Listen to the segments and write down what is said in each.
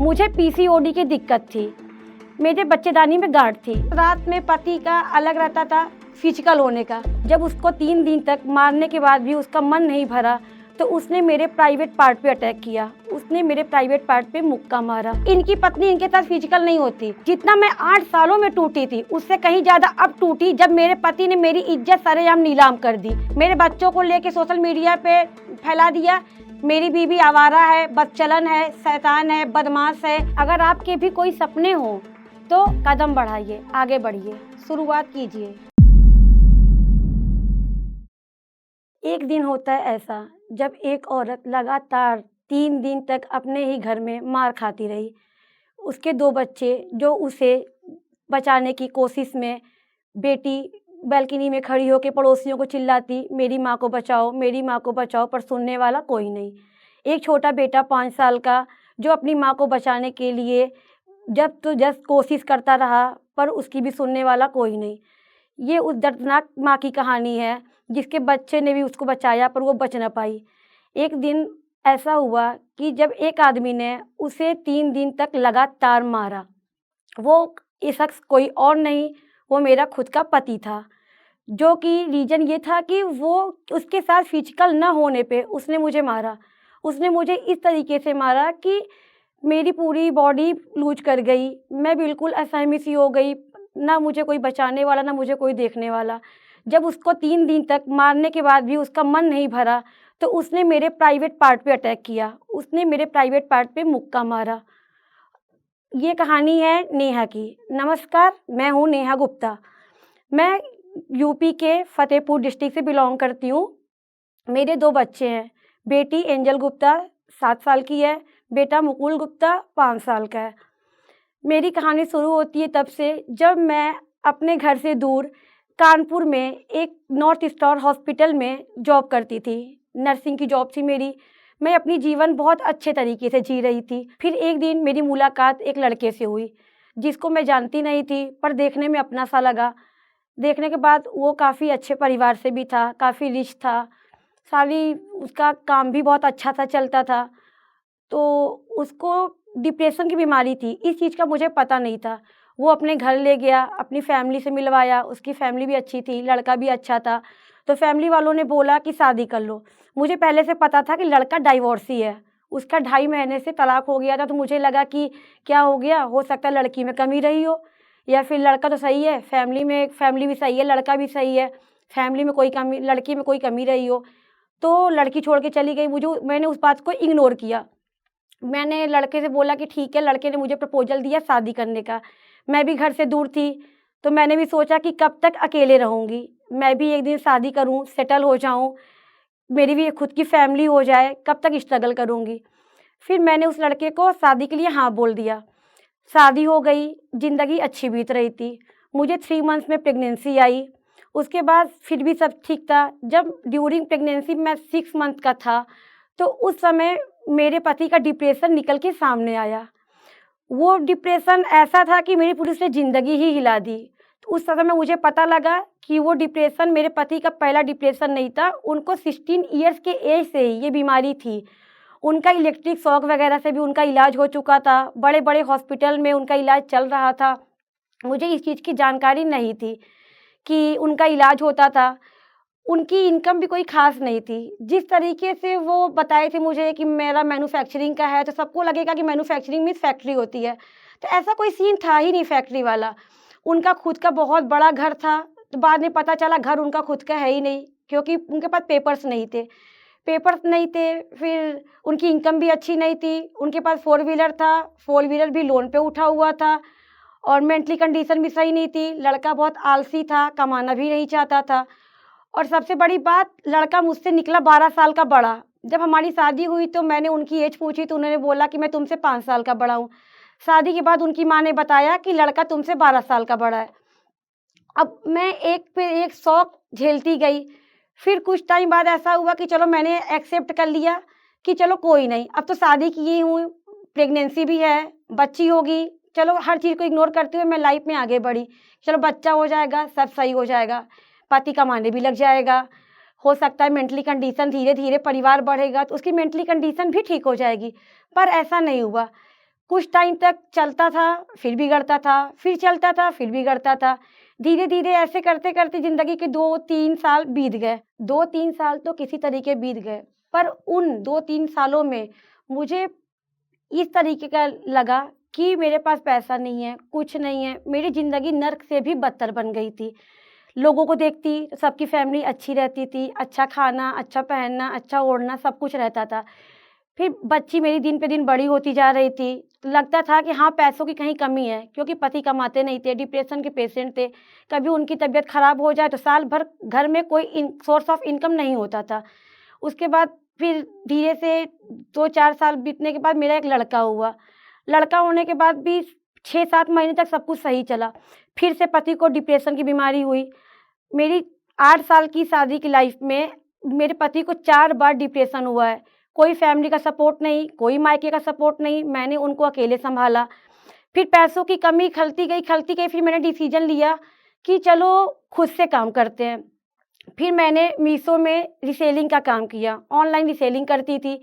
मुझे पीसीओडी की दिक्कत थी। मेरे बच्चेदानी में गांठ थी। रात में पति का अलग रहता था फिजिकल होने का। जब उसको 3 दिन तक मारने के बाद भी उसका मन नहीं भरा तो उसने मेरे प्राइवेट पार्ट पे अटैक किया। उसने मेरे प्राइवेट पार्ट पे मुक्का मारा। इनकी पत्नी इनके साथ फिजिकल नहीं होती। जितना मैं 8 सालों में टूटी थी उससे कहीं ज्यादा अब टूटी जब मेरे पति ने मेरी इज्जत सरेआम नीलाम कर दी। मेरे बच्चों को लेके सोशल मीडिया पे फैला दिया, मेरी बीवी आवारा है, बदचलन है, शैतान है, बदमाश है। अगर आपके भी कोई सपने हो तो कदम बढ़ाइए, आगे बढ़िए, शुरुआत कीजिए। एक दिन होता है ऐसा जब एक औरत लगातार 3 दिन तक अपने ही घर में मार खाती रही। उसके 2 बच्चे जो उसे बचाने की कोशिश में, बेटी बालकनी में खड़ी होकर पड़ोसियों को चिल्लाती, मेरी माँ को बचाओ, मेरी माँ को बचाओ, पर सुनने वाला कोई नहीं। एक छोटा बेटा 5 साल का जो अपनी माँ को बचाने के लिए जब तो जस्ट कोशिश करता रहा पर उसकी भी सुनने वाला कोई नहीं। ये उस दर्दनाक माँ की कहानी है जिसके बच्चे ने भी उसको बचाया पर वो बच ना पाई। एक दिन ऐसा हुआ कि जब एक आदमी ने उसे 3 दिन तक लगातार मारा। वो ये शख्स कोई और नहीं, वो मेरा खुद का पति था, जो कि रीज़न ये था कि वो उसके साथ फिजिकल न होने पे उसने मुझे मारा। उसने मुझे इस तरीके से मारा कि मेरी पूरी बॉडी लूज़ कर गई। मैं बिल्कुल असहमी सी हो गई, ना मुझे कोई बचाने वाला, ना मुझे कोई देखने वाला। जब उसको 3 दिन तक मारने के बाद भी उसका मन नहीं भरा तो उसने मेरे प्राइवेट पार्ट पे अटैक किया। उसने मेरे प्राइवेट पार्ट पे मुक्का मारा। ये कहानी है नेहा की। नमस्कार, मैं हूँ नेहा गुप्ता। मैं यूपी के फ़तेहपुर डिस्ट्रिक्ट से बिलॉन्ग करती हूँ। मेरे 2 बच्चे हैं। बेटी एंजल गुप्ता 7 साल की है, बेटा मुकुल गुप्ता 5 साल का है। मेरी कहानी शुरू होती है तब से जब मैं अपने घर से दूर कानपुर में एक नॉर्थ स्टार हॉस्पिटल में जॉब करती थी। नर्सिंग की जॉब थी मेरी। मैं अपनी जीवन बहुत अच्छे तरीके से जी रही थी। फिर एक दिन मेरी मुलाकात एक लड़के से हुई जिसको मैं जानती नहीं थी पर देखने में अपना सा लगा। देखने के बाद वो काफ़ी अच्छे परिवार से भी था, काफ़ी रिच था, सारी उसका काम भी बहुत अच्छा सा चलता था। तो उसको डिप्रेशन की बीमारी थी, इस चीज़ का मुझे पता नहीं था। वो अपने घर ले गया, अपनी फैमिली से मिलवाया, उसकी फैमिली भी अच्छी थी, लड़का भी अच्छा था। तो फैमिली वालों ने बोला कि शादी कर लो। मुझे पहले से पता था कि लड़का डाइवोर्सी है, उसका 2.5 महीने से तलाक हो गया था। तो मुझे लगा कि क्या हो गया, हो सकता है लड़की में कमी रही हो या फिर लड़का तो सही है, फैमिली भी सही है, लड़का भी सही है, फैमिली में कोई कमी, लड़की में कोई कमी रही हो। तो लड़की छोड़ के चली गई। मैंने उस बात को इग्नोर किया। मैंने लड़के से बोला कि ठीक है, लड़के ने मुझे प्रपोज़ल दिया शादी करने का। मैं भी घर से दूर थी, तो मैंने भी सोचा कि कब तक अकेले रहूँगी। मैं भी एक दिन शादी करूँ, सेटल हो जाऊँ, मेरी भी एक खुद की फैमिली हो जाए, कब तक स्ट्रगल करूँगी। फिर मैंने उस लड़के को शादी के लिए हाँ बोल दिया। शादी हो गई, ज़िंदगी अच्छी बीत रही थी। मुझे 3 मंथ्स में प्रेगनेंसी आई। उसके बाद फिर भी सब ठीक था। जब ड्यूरिंग प्रेगनेंसी मैं 6 मंथ का था, तो उस समय मेरे पति का डिप्रेशन निकल के सामने आया। वो डिप्रेशन ऐसा था कि मेरी पूरी से ज़िंदगी ही हिला दी। तो उस समय मुझे पता लगा कि वो डिप्रेशन मेरे पति का पहला डिप्रेशन नहीं था। उनको 16 इयर्स के एज से ही ये बीमारी थी। उनका इलेक्ट्रिक शॉक वगैरह से भी उनका इलाज हो चुका था। बड़े-बड़े हॉस्पिटल में उनका इलाज चल रहा था। मुझे इस चीज़ की जानकारी नहीं थी कि उनका इलाज होता था। उनकी इनकम भी कोई ख़ास नहीं थी। जिस तरीके से वो बताए थे मुझे कि मेरा मैन्युफैक्चरिंग का है, तो सबको लगेगा कि मैन्युफैक्चरिंग मीन्स फैक्ट्री होती है। तो ऐसा कोई सीन था ही नहीं फैक्ट्री वाला। उनका खुद का बहुत बड़ा घर था, तो बाद में पता चला घर उनका खुद का है ही नहीं, क्योंकि उनके पास पेपर्स नहीं थे। फिर उनकी इनकम भी अच्छी नहीं थी। उनके पास 4 व्हीलर था, 4 व्हीलर भी लोन पे उठा हुआ था और मेंटली कंडीशन भी सही नहीं थी। लड़का बहुत आलसी था, कमाना भी नहीं चाहता था। और सबसे बड़ी बात, लड़का मुझसे निकला 12 साल का बड़ा। जब हमारी शादी हुई तो मैंने उनकी एज पूछी तो उन्होंने बोला कि मैं तुमसे 5 साल का बड़ा हूँ। शादी के बाद उनकी माँ ने बताया कि लड़का तुमसे 12 साल का बड़ा है। अब मैं एक पे एक शौक झेलती गई। फिर कुछ टाइम बाद ऐसा हुआ कि चलो मैंने एक्सेप्ट कर लिया कि चलो कोई नहीं, अब तो शादी की ही हूँ, प्रेगनेंसी भी है, बच्ची होगी, चलो हर चीज़ को इग्नोर करते हुए मैं लाइफ में आगे बढ़ी। चलो बच्चा हो जाएगा, सब सही हो जाएगा, पति कमाने भी लग जाएगा, हो सकता है मेंटली कंडीशन धीरे-धीरे परिवार बढ़ेगा तो उसकी मेंटली कंडीशन भी ठीक हो जाएगी। पर ऐसा नहीं हुआ। कुछ टाइम तक चलता था, फिर बिगड़ता था, फिर चलता था, फिर बिगड़ता था। धीरे-धीरे ऐसे करते-करते ज़िंदगी के 2-3 साल बीत गए। 2-3 साल तो किसी तरीके बीत गए, पर उन 2-3 सालों में मुझे इस तरीके का लगा कि मेरे पास पैसा नहीं है, कुछ नहीं है, मेरी ज़िंदगी नर्क से भी बदतर बन गई थी। लोगों को देखती, सबकी फैमिली अच्छी रहती थी, अच्छा खाना, अच्छा पहनना, अच्छा ओढ़ना, सब कुछ रहता था। फिर बच्ची मेरी दिन पे दिन बड़ी होती जा रही थी, लगता था कि हाँ, पैसों की कहीं कमी है, क्योंकि पति कमाते नहीं थे, डिप्रेशन के पेशेंट थे। कभी उनकी तबीयत खराब हो जाए तो साल भर घर में कोई सोर्स ऑफ इनकम नहीं होता था। उसके बाद फिर धीरे से 2-4 साल बीतने के बाद मेरा एक लड़का हुआ। लड़का होने के बाद भी 6-7 महीने तक सब कुछ सही चला। फिर से पति को डिप्रेशन की बीमारी हुई। मेरी 8 साल की शादी की लाइफ में मेरे पति को 4 बार डिप्रेशन हुआ है। कोई फैमिली का सपोर्ट नहीं, कोई मायके का सपोर्ट नहीं, मैंने उनको अकेले सँभाला। फिर पैसों की कमी खलती गई, फिर मैंने डिसीज़न लिया कि चलो खुद से काम करते हैं। फिर मैंने मीशो में रीसेलिंग का काम किया, ऑनलाइन रीसेलिंग करती थी,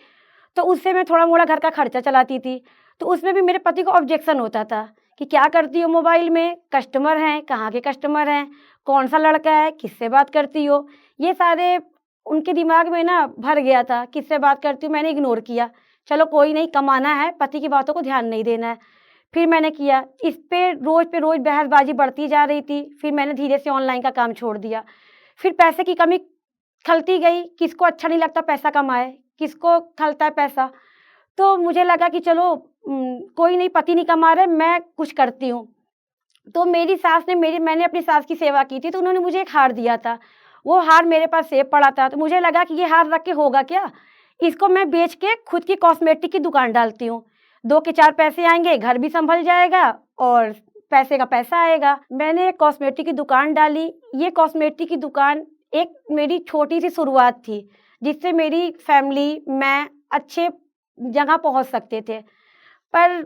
तो उससे मैं थोड़ा-मोड़ा घर का खर्चा चलाती थी। तो उसमें भी मेरे पति को ऑब्जेक्शन होता था कि क्या करती हो मोबाइल में? कस्टमर हैं, कहाँ के कस्टमर हैं? कौन-सा लड़का है? किससे बात करती हो? ये सारे उनके दिमाग में ना भर गया था, किससे बात करती हूँ? मैंने इग्नोर किया। चलो कोई नहीं, कमाना है, पति की बातों को ध्यान नहीं देना है। फिर मैंने किया, इस पे रोज़ बहसबाजी बढ़ती जा रही थी, फिर मैंने धीरे से ऑनलाइन का काम छोड़ दिया। फिर पैसे की कमी खलती गई, किसको अच्छा नहीं लगता पैसा कमाए, किसको खलता है पैसा। तो मुझे लगा कि चलो कोई नहीं, पति नहीं कमा रहे, मैं कुछ करती हूँ। तो मेरी सास ने मेरी मैंने अपनी सास की सेवा की थी, तो उन्होंने मुझे एक हार दिया था। वो हार मेरे पास सेव पड़ा था, तो मुझे लगा कि ये हार रख के होगा क्या? इसको मैं बेच के खुद की कॉस्मेटिक की दुकान डालती हूँ। 2 के 4 पैसे आएँगे, घर भी सँभल जाएगा और पैसे का पैसा आएगा। मैंने एक कॉस्मेटिक की दुकान डाली। ये कॉस्मेटिक की दुकान एक मेरी छोटी-सी शुरुआत थी, जिससे मेरी फैमिली, मैं अच्छे जगह पहुँच सकते थे। पर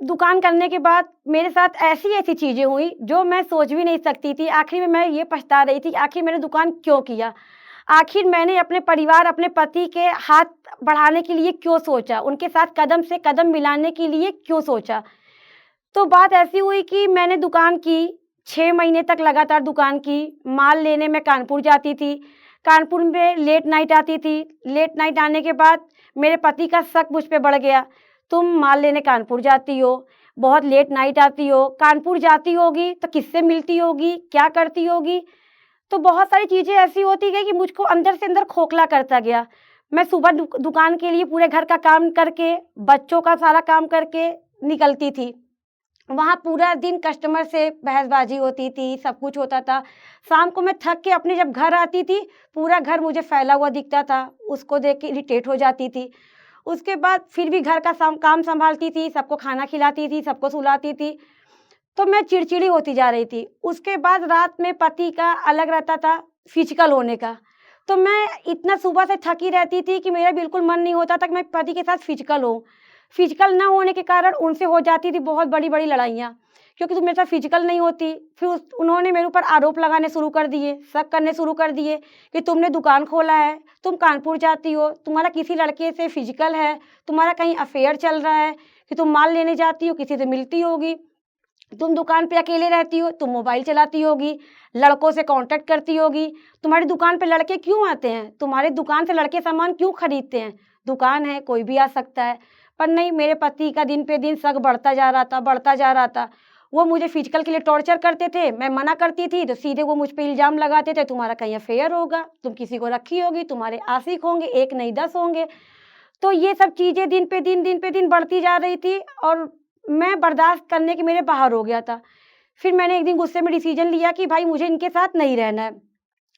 दुकान करने के बाद मेरे साथ ऐसी-ऐसी चीज़ें हुई जो मैं सोच भी नहीं सकती थी। आखिर में मैं ये पछता रही थी कि आखिर मैंने दुकान क्यों किया? आखिर मैंने अपने परिवार, अपने पति के हाथ बढ़ाने के लिए क्यों सोचा? उनके साथ कदम से कदम मिलाने के लिए क्यों सोचा? तो बात ऐसी हुई कि मैंने दुकान की, 6 महीने तक लगातार दुकान की। माल लेने मैं कानपुर जाती थी। कानपुर में लेट नाइट आती थी। लेट नाइट आने के बाद मेरे पति का शक मुझ पे बढ़ गया। तुम माल लेने कानपुर जाती हो, बहुत लेट नाइट आती हो, कानपुर जाती होगी तो किससे मिलती होगी, क्या करती होगी? तो बहुत सारी चीज़ें ऐसी होती गई कि मुझको अंदर से अंदर खोखला करता गया। मैं सुबह दुकान के लिए पूरे घर का काम करके, बच्चों का सारा काम करके निकलती थी। वहाँ पूरा दिन कस्टमर से बहसबाजी होती थी, सब कुछ होता था। शाम को मैं थक के अपने जब घर आती थी, पूरा घर मुझे फैला हुआ दिखता था, उसको देख के इरिटेट हो जाती थी। उसके बाद फिर भी घर का काम सँभालती थी, सबको खाना खिलाती थी, सबको सुलाती थी, तो मैं चिड़चिड़ी होती जा रही थी। उसके बाद रात में पति का अलग रहता था फिजिकल होने का, तो मैं इतना सुबह से थकी रहती थी कि मेरा बिल्कुल मन नहीं होता था कि मैं पति के साथ फिजिकल होऊँ। फिजिकल ना होने के कारण उनसे हो जाती थी बहुत बड़ी-बड़ी लड़ाइयाँ, क्योंकि तुम मेरे साथ फिजिकल नहीं होती। फिर उन्होंने मेरे ऊपर आरोप लगाने शुरू कर दिए, शक करने शुरू कर दिए कि तुमने दुकान खोला है, तुम कानपुर जाती हो, तुम्हारा किसी लड़के से फिजिकल है, तुम्हारा कहीं अफ़ेयर चल रहा है, कि तुम माल लेने जाती हो, किसी से मिलती होगी। तुम दुकान पे अकेले रहती हो, तुम मोबाइल चलाती होगी, लड़कों से कॉन्टैक्ट करती होगी, तुम्हारी दुकान पे लड़के क्यों आते हैं? तुम्हारी दुकान से लड़के सामान क्यों खरीदते हैं? दुकान है, कोई भी आ सकता है। पर नहीं, मेरे पति का दिन पे दिन शक बढ़ता जा रहा था, बढ़ता जा रहा था। वो मुझे फिजिकल के लिए टॉर्चर करते थे, मैं मना करती थी तो सीधे वो मुझ पे इल्ज़ाम लगाते थे, तुम्हारा कहीं अफ़ेयर होगा, तुम किसी को रखी होगी, तुम्हारे आशिक होंगे, 1 नहीं 10 होंगे। तो ये सब चीज़ें दिन पे दिन बढ़ती जा रही थी और मैं बर्दाश्त करने के मेरे बाहर हो गया था। फिर मैंने एक दिन गुस्से में डिसीज़न लिया कि भाई मुझे इनके साथ नहीं रहना है।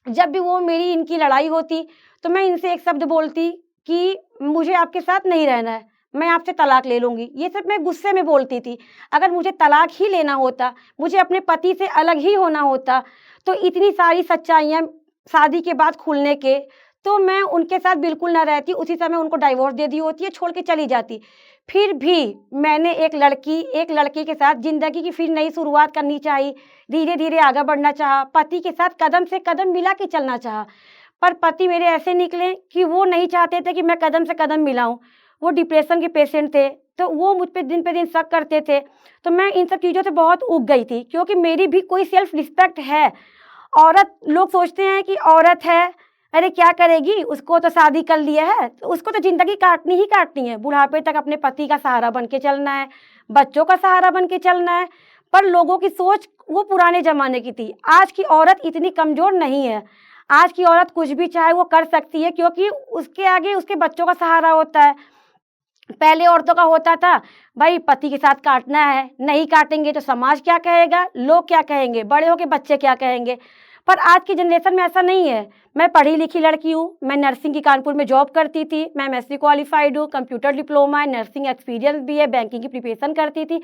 जब भी वो मेरी इनकी लड़ाई होती, तो मैं इनसे एक शब्द बोलती कि मुझे आपके साथ नहीं रहना है, मैं आपसे तलाक ले लूँगी। ये सब मैं गुस्से में बोलती थी। अगर मुझे तलाक ही लेना होता, मुझे अपने पति से अलग ही होना होता, तो इतनी सारी सच्चाइयाँ शादी के बाद खुलने के, तो मैं उनके साथ बिल्कुल ना रहती, उसी समय उनको डाइवोर्स दे दी होती या छोड़ के चली जाती। फिर भी मैंने एक लड़के के साथ ज़िंदगी की फिर नई शुरुआत करनी चाही, धीरे-धीरे आगे बढ़ना चाहा, पति के साथ कदम से कदम मिला के चलना चाहा। पर पति मेरे ऐसे निकले कि वो नहीं चाहते थे कि मैं कदम से कदम मिलाऊँ। वो डिप्रेशन के पेशेंट थे, तो वो मुझ पे दिन शक करते थे। तो मैं इन सब चीज़ों से बहुत ऊब गई थी, क्योंकि मेरी भी कोई सेल्फ रिस्पेक्ट है। औरत, लोग सोचते हैं कि औरत है, अरे क्या करेगी, उसको तो शादी कर लिया है, तो उसको तो ज़िंदगी काटनी ही काटनी है, बुढ़ापे तक अपने पति का सहारा बन के चलना है, बच्चों का सहारा बन के चलना है। पर लोगों की सोच वो पुराने ज़माने की थी। आज की औरत इतनी कमज़ोर नहीं है। आज की औरत कुछ भी चाहे वो कर सकती है, क्योंकि उसके आगे उसके बच्चों का सहारा होता है। पहले औरतों का होता था, भाई पति के साथ काटना है, नहीं काटेंगे तो समाज क्या कहेगा, लोग क्या कहेंगे, बड़े होके बच्चे क्या कहेंगे। पर आज की जनरेशन में ऐसा नहीं है। मैं पढ़ी लिखी लड़की हूँ, मैं नर्सिंग की कानपुर में जॉब करती थी, मैं एमएससी क्वालिफाइड हूँ, कंप्यूटर डिप्लोमा है, नर्सिंग एक्सपीरियंस भी है, बैंकिंग की प्रिपरेशन करती थी,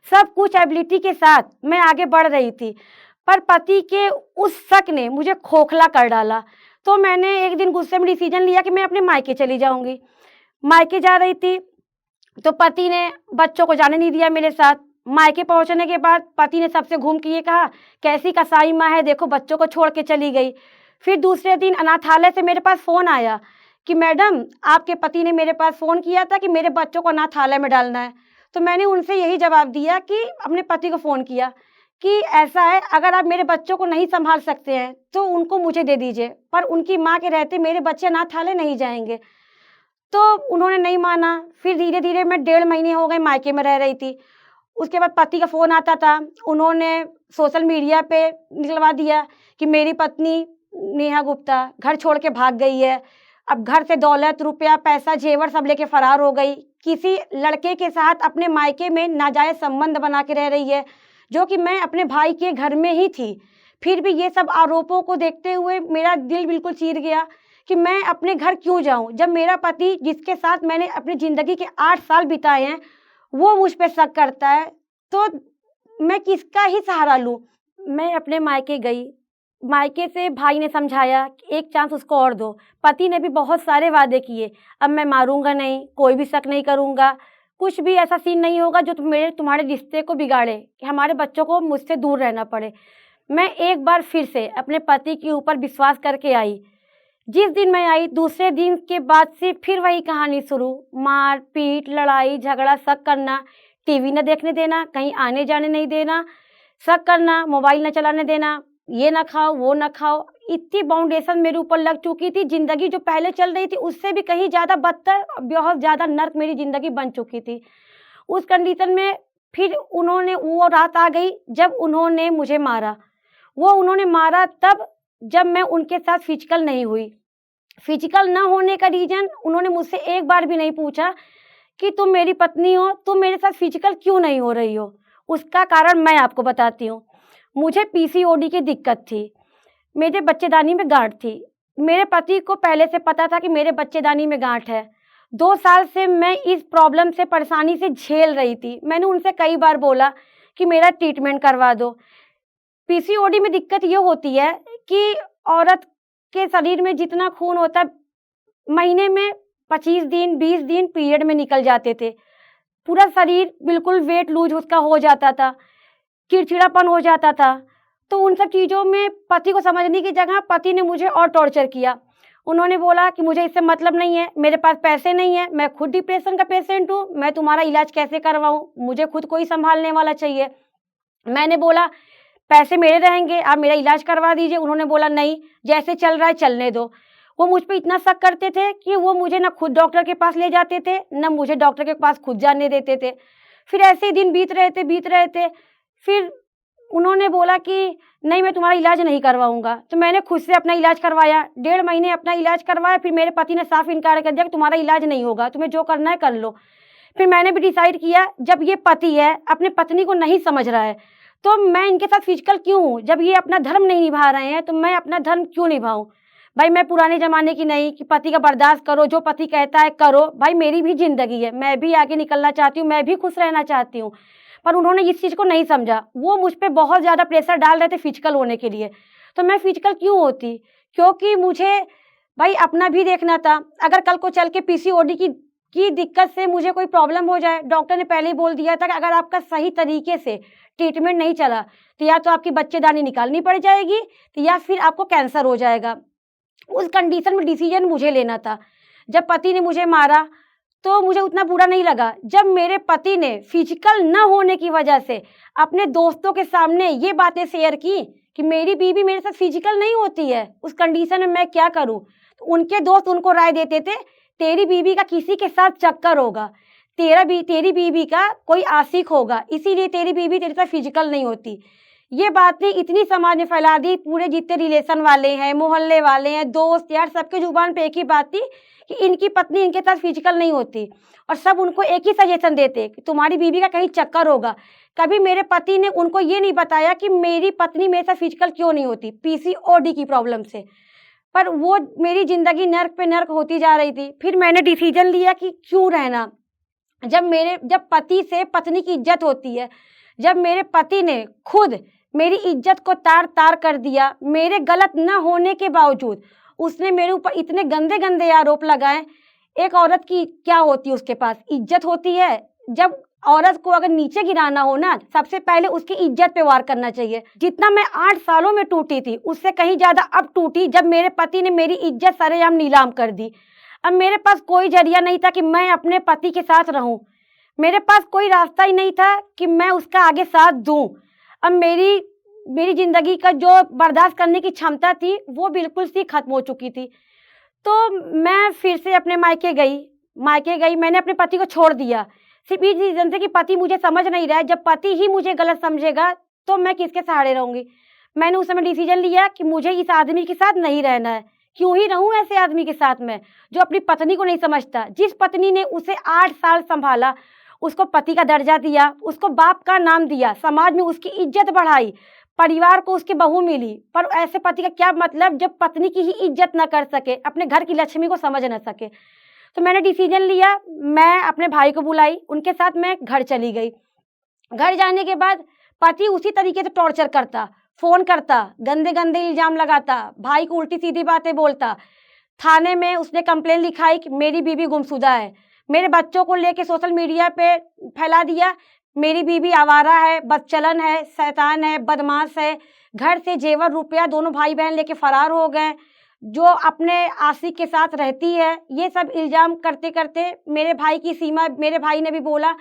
सब कुछ एबिलिटी के साथ मैं आगे बढ़ रही थी। पर पति के उस शक ने मुझे खोखला कर डाला। तो मैंने एक दिन गुस्से में डिसीजन लिया कि मैं अपने मायके चली जाऊँगी। मायके जा रही थी तो पति ने बच्चों को जाने नहीं दिया मेरे साथ। मायके पहुंचने के बाद पति ने सबसे घूम के ये कहा, कैसी कसाई माँ है, देखो बच्चों को छोड़ के चली गई। फिर दूसरे दिन अनाथालय से मेरे पास फ़ोन आया कि मैडम, आपके पति ने मेरे पास फ़ोन किया था कि मेरे बच्चों को अनाथालय में डालना है। तो मैंने उनसे यही जवाब दिया कि अपने पति को फ़ोन किया कि ऐसा है, अगर आप मेरे बच्चों को नहीं संभाल सकते हैं तो उनको मुझे दे दीजिए, पर उनकी माँ के रहते मेरे बच्चे अनाथालय नहीं जाएंगे। तो उन्होंने नहीं माना। फिर धीरे-धीरे मैं 1.5 महीने हो गए मायके में रह रही थी। उसके बाद पति का फ़ोन आता था, उन्होंने सोशल मीडिया पे निकलवा दिया कि मेरी पत्नी नेहा गुप्ता घर छोड़ के भाग गई है। अब घर से दौलत, रुपया, पैसा, जेवर सब लेके फ़रार हो गई। किसी लड़के के साथ अपने मायके में नाजायज़ संबंध बना के रह रही है, जो कि मैं अपने भाई के घर में ही थी। फिर भी ये सब आरोपों को देखते हुए मेरा दिल बिल्कुल चीर गया कि मैं अपने घर क्यों जाऊँ, जब मेरा पति, जिसके साथ मैंने अपनी ज़िंदगी के 8 साल बिताए हैं, वो मुझ पे शक करता है, तो मैं किसका ही सहारा लूँ? मैं अपने मायके गई। मायके से भाई ने समझाया कि एक चांस उसको और दो। पति ने भी बहुत सारे वादे किए, अब मैं मारूँगा नहीं, कोई भी शक नहीं करूँगा, कुछ भी ऐसा सीन नहीं होगा जो तुम्हारे रिश्ते को बिगाड़े, कि हमारे बच्चों को मुझसे दूर रहना पड़े। मैं एक बार फिर से अपने पति के ऊपर विश्वास करके आई। जिस दिन मैं आई, दूसरे दिन के बाद से फिर वही कहानी शुरू। मार पीट, लड़ाई झगड़ा, शक करना, टीवी न देखने देना, कहीं आने जाने नहीं देना, शक करना, मोबाइल न चलाने देना, ये ना खाओ, वो ना खाओ। इतनी बाउंडेशन मेरे ऊपर लग चुकी थी। ज़िंदगी जो पहले चल रही थी उससे भी कहीं ज़्यादा बदतर, बहुत ज़्यादा नर्क मेरी ज़िंदगी बन चुकी थी। उस कंडीशन में फिर वो रात आ गई जब उन्होंने मुझे मारा। वो उन्होंने मारा तब जब मैं उनके साथ फिजिकल नहीं हुई। फिजिकल ना होने का रीज़न, उन्होंने मुझसे एक बार भी नहीं पूछा कि तुम मेरी पत्नी हो, तुम मेरे साथ फिजिकल क्यों नहीं हो रही हो? उसका कारण मैं आपको बताती हूँ। मुझे पीसीओडी की दिक्कत थी, मेरे बच्चेदानी में गाँठ थी। मेरे पति को पहले से पता था कि मेरे बच्चेदानी में गाँठ है। 2 साल से मैं इस प्रॉब्लम से, परेशानी से झेल रही थी। मैंने उनसे कई बार बोला कि मेरा ट्रीटमेंट करवा दो। पीसीओडी में दिक्कत ये होती है कि औरत के शरीर में जितना खून होता है, महीने में 25 दिन, 20 दिन पीरियड में निकल जाते थे। पूरा शरीर बिल्कुल वेट लूज़ उसका हो जाता था, चिड़चिड़ापन हो जाता था। तो उन सब चीज़ों में पति को समझने की जगह पति ने मुझे और टॉर्चर किया। उन्होंने बोला कि मुझे इससे मतलब नहीं है, मेरे पास पैसे नहीं है, मैं खुद डिप्रेशन का पेशेंट हूँ, मैं तुम्हारा इलाज कैसे करवाऊँ? मुझे खुद कोई सँभालने वाला चाहिए। मैंने बोला, पैसे मेरे रहेंगे, आप मेरा इलाज करवा दीजिए। उन्होंने बोला, नहीं, जैसे चल रहा है चलने दो। वो मुझ पे इतना शक करते थे कि वो मुझे ना खुद डॉक्टर के पास ले जाते थे, ना मुझे डॉक्टर के पास खुद जाने देते थे। फिर ऐसे ही दिन बीत रहे थे। फिर उन्होंने बोला कि नहीं, मैं तुम्हारा इलाज नहीं करवाऊँगा। तो मैंने खुद से अपना इलाज करवाया, 1.5 महीने अपना इलाज करवाया। फिर मेरे पति ने साफ इनकार कर दिया कि तुम्हारा इलाज नहीं होगा, तुम्हें जो करना है कर लो। फिर मैंने भी डिसाइड किया, जब ये पति है, अपने पत्नी को नहीं समझ रहा है, तो मैं इनके साथ फिजिकल क्यों हूँ? जब ये अपना धर्म नहीं निभा रहे हैं, तो मैं अपना धर्म क्यों निभाऊँ? भाई मैं पुराने ज़माने की नहीं कि पति का बर्दाश्त करो, जो पति कहता है करो। भाई मेरी भी ज़िंदगी है, मैं भी आगे निकलना चाहती हूँ, मैं भी खुश रहना चाहती हूँ। पर उन्होंने इस चीज़ को नहीं समझा। वो मुझ पे बहुत ज़्यादा प्रेशर डाल रहे थे फिजिकल होने के लिए। तो मैं फिजिकल क्यों होती? क्योंकि मुझे भाई अपना भी देखना था। अगर कल को चल के पीसीओडी की दिक्कत से मुझे कोई प्रॉब्लम हो जाए, डॉक्टर ने पहले ही बोल दिया था कि अगर आपका सही तरीके से ट्रीटमेंट नहीं चला, तो या तो आपकी बच्चेदानी निकालनी पड़ जाएगी, तो या फिर आपको कैंसर हो जाएगा। उस कंडीशन में डिसीजन मुझे लेना था। जब पति ने मुझे मारा, तो मुझे उतना बुरा नहीं लगा। जब मेरे पति ने फिजिकल न होने की वजह से अपने दोस्तों के सामने ये बातें शेयर की कि मेरी बीवी मेरे साथ फिजिकल नहीं होती है, उस कंडीशन में मैं क्या करूं, तो उनके दोस्त उनको राय देते थे, तेरी बीवी का किसी के साथ चक्कर होगा, तेरी बीवी का कोई आशिक होगा, इसीलिए तेरी बीवी तेरे साथ फिजिकल नहीं होती। ये बातें इतनी समाज में फैला दी, पूरे जितने रिलेशन वाले हैं, मोहल्ले वाले हैं, दोस्त यार, सबके जुबान पे एक ही बात थी कि इनकी पत्नी इनके साथ फिजिकल नहीं होती, और सब उनको एक ही सजेशन देते कि तुम्हारी बीवी का कहीं चक्कर होगा। कभी मेरे पति ने उनको ये नहीं बताया कि मेरी पत्नी मेरे साथ फिजिकल क्यों नहीं होती, पीसीओडी की प्रॉब्लम से। पर वो मेरी जिंदगी नर्क पे नर्क होती जा रही थी। फिर मैंने डिसीजन लिया कि क्यों रहना, जब पति से पत्नी की इज्जत होती है। जब मेरे पति ने खुद मेरी इज्जत को तार तार कर दिया, मेरे गलत न होने के बावजूद उसने मेरे ऊपर इतने गंदे गंदे आरोप लगाए। एक औरत की क्या होती है, उसके पास इज्जत होती है। जब औरत को अगर नीचे गिराना हो ना, सबसे पहले उसकी इज्जत पे वार करना चाहिए। जितना मैं 8 सालों में टूटी थी, उससे कहीं ज्यादा अब टूटी जब मेरे पति ने मेरी इज्जत सरेआम नीलाम कर दी। अब मेरे पास कोई जरिया नहीं था कि मैं अपने पति के साथ रहूं, मेरे पास कोई रास्ता ही नहीं था कि मैं उसका आगे साथ दूं। अब मेरी जिंदगी का जो बर्दाश्त करने की क्षमता थी वो बिल्कुल सी खत्म हो चुकी थी। तो मैं फिर से अपने मायके गई। मैंने अपने पति को छोड़ दिया, सिर्फ इस रीजन से कि पति मुझे समझ नहीं रहा है। जब पति ही मुझे गलत समझेगा तो मैं किसके सहारे रहूंगी। मैंने उस समय डिसीजन लिया कि मुझे इस आदमी के साथ नहीं रहना है। क्यों ही रहूं ऐसे आदमी के साथ में जो अपनी पत्नी को नहीं समझता। जिस पत्नी ने उसे 8 साल संभाला, उसको पति का दर्जा दिया, उसको बाप का नाम दिया, समाज में उसकी इज्जत बढ़ाई, परिवार को उसकी बहू मिली, पर ऐसे पति का क्या मतलब जब पत्नी की ही इज्जत न कर सके, अपने घर की लक्ष्मी को समझ न सके। तो मैंने डिसीजन लिया, मैं अपने भाई को बुलाई, उनके साथ मैं घर चली गई। घर जाने के बाद पति उसी तरीके से टॉर्चर करता, फोन करता, गंदे गंदे इल्जाम लगाता, भाई को उल्टी सीधी बातें बोलता। थाने में उसने कंप्लेन लिखाई कि मेरी बीवी गुमशुदा है। मेरे बच्चों को लेके सोशल मीडिया पे फैला दिया, मेरी बीवी आवारा है, बदचलन है, शैतान है, बदमाश है, घर से जेवर रुपया दोनों भाई बहन लेके फरार हो गए, जो अपने आशिक के साथ रहती है। ये सब इल्जाम करते करते मेरे भाई की सीमा, मेरे भाई ने भी बोला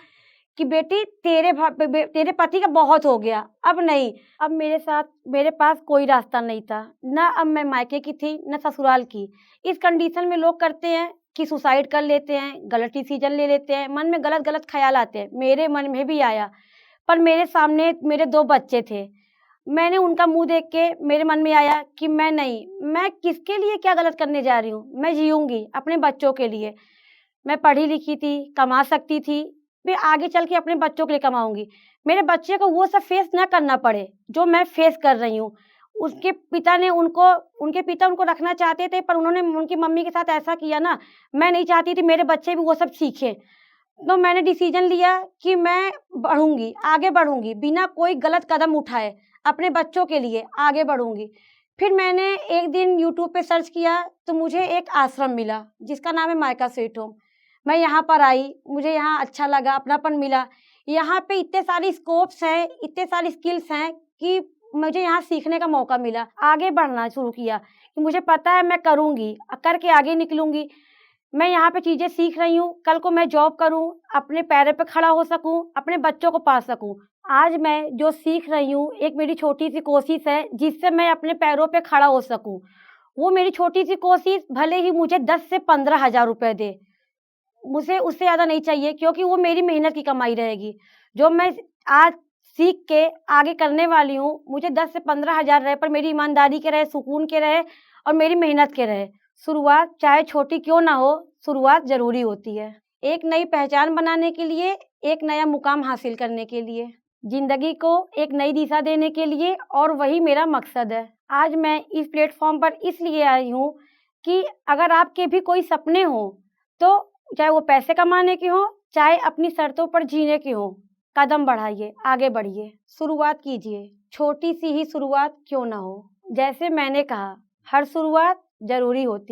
कि बेटी तेरे पति का बहुत हो गया, अब नहीं। अब मेरे पास कोई रास्ता नहीं था, ना अब मैं मायके की थी न ससुराल की। इस कंडीशन में लोग करते हैं कि सुसाइड कर लेते हैं, गलत डिसीजन ले लेते हैं, मन में गलत गलत ख्याल आते हैं। मेरे मन में भी आया, पर मेरे सामने मेरे 2 बच्चे थे। मैंने उनका मुंह देख के मेरे मन में आया कि मैं किसके लिए क्या गलत करने जा रही हूँ। मैं जीऊंगी अपने बच्चों के लिए। मैं पढ़ी लिखी थी, कमा सकती थी, मैं आगे चल के अपने बच्चों के लिए कमाऊंगी। मेरे बच्चे को वो सब फेस ना करना पड़े जो मैं फेस कर रही हूँ। उनके पिता उनको रखना चाहते थे, पर उन्होंने उनकी मम्मी के साथ ऐसा किया ना, मैं नहीं चाहती थी मेरे बच्चे भी वो सब सीखें। तो मैंने डिसीजन लिया कि मैं बढ़ूंगी, आगे बढ़ूंगी, बिना कोई गलत कदम उठाए अपने बच्चों के लिए आगे बढ़ूंगी। फिर मैंने एक दिन यूट्यूब पे सर्च किया तो मुझे एक आश्रम मिला जिसका नाम है मायका स्वीट होम। मैं यहाँ पर आई, मुझे यहाँ अच्छा लगा, अपनापन मिला। यहाँ पे इतने सारे स्कोप्स हैं, इतने सारी स्किल्स हैं कि मुझे यहाँ सीखने का मौका मिला। आगे बढ़ना शुरू किया कि मुझे पता है मैं करूँगी, करके आगे निकलूँगी। मैं यहाँ पे चीज़ें सीख रही हूँ, कल को मैं जॉब करूँ, अपने पैरों पे खड़ा हो सकूँ, अपने बच्चों को पाल सकूँ। आज मैं जो सीख रही हूँ, एक मेरी छोटी सी कोशिश है जिससे मैं अपने पैरों पे खड़ा हो सकूँ। वो मेरी छोटी सी कोशिश भले ही मुझे 10 से 15 हज़ार रुपए दे, मुझे उससे ज़्यादा नहीं चाहिए, क्योंकि वो मेरी मेहनत की कमाई रहेगी। जो मैं आज सीख के आगे करने वाली हूँ, मुझे 10 से 15 हज़ार रहे, पर मेरी ईमानदारी के रहे, सुकून के रहे और मेरी मेहनत के रहे। शुरुआत चाहे छोटी क्यों ना हो, शुरुआत ज़रूरी होती है। एक नई पहचान बनाने के लिए, एक नया मुकाम हासिल करने के लिए, ज़िंदगी को एक नई दिशा देने के लिए, और वही मेरा मकसद है। आज मैं इस प्लेटफ़ॉर्म पर इसलिए आई हूँ कि अगर आपके भी कोई सपने हों, तो चाहे वो पैसे कमाने के हों, चाहे अपनी शर्तों पर जीने के हों, कदम बढ़ाइए, आगे बढ़िए, शुरुआत कीजिए। छोटी सी ही शुरुआत क्यों ना हो। जैसे मैंने कहा, हर शुरुआत ज़रूरी होती है।